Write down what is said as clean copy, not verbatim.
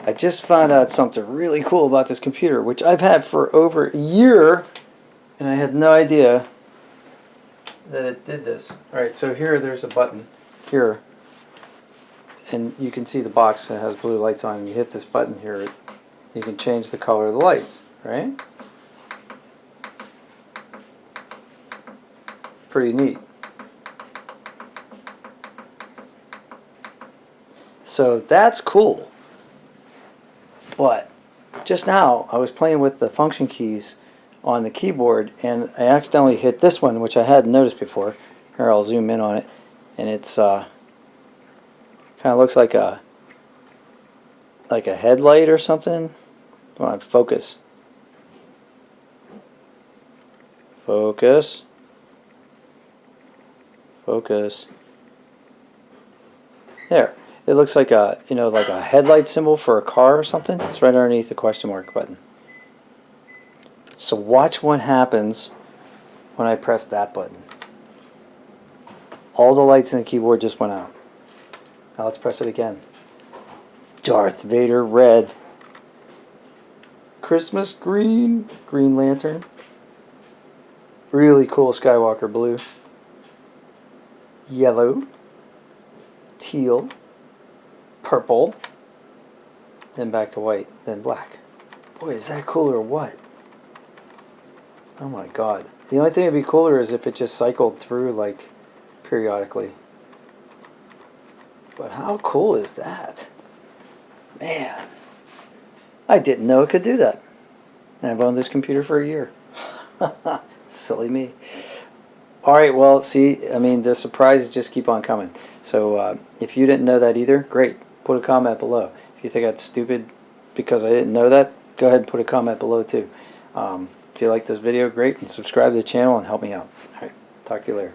I just found out something really cool about this computer, which I've had for over a year, and I had no idea that it did this. Alright, so here there's a button here, and you can see the box that has blue lights on, and you hit this button here, you can change the color of the lights, right? Pretty neat. So that's cool. But just now I was playing with the function keys on the keyboard and I accidentally hit this one, which I hadn't noticed before. Here, I'll zoom in on it, and it's kind of looks like a headlight or something. Come on, focus. Focus. Focus. There. It looks like a, you know, like a headlight symbol for a car or something. It's right underneath the question mark button. So watch what happens when I press that button. All the lights in the keyboard just went out. Now let's press it again. Darth Vader red. Christmas green. Green Lantern. Really cool Skywalker blue. Yellow. Teal. Purple, then back to white, then black. Boy, is that cool or what? Oh my god. The only thing that'd be cooler is if it just cycled through like periodically. But how cool is that? Man, I didn't know it could do that. And I've owned this computer for a year. Silly me. Alright, well, see, I mean, the surprises just keep on coming. So if you didn't know that either, great. Put a comment below. If you think that's stupid because I didn't know that, go ahead and put a comment below too. If you like this video, great, and subscribe to the channel and help me out. Alright, talk to you later.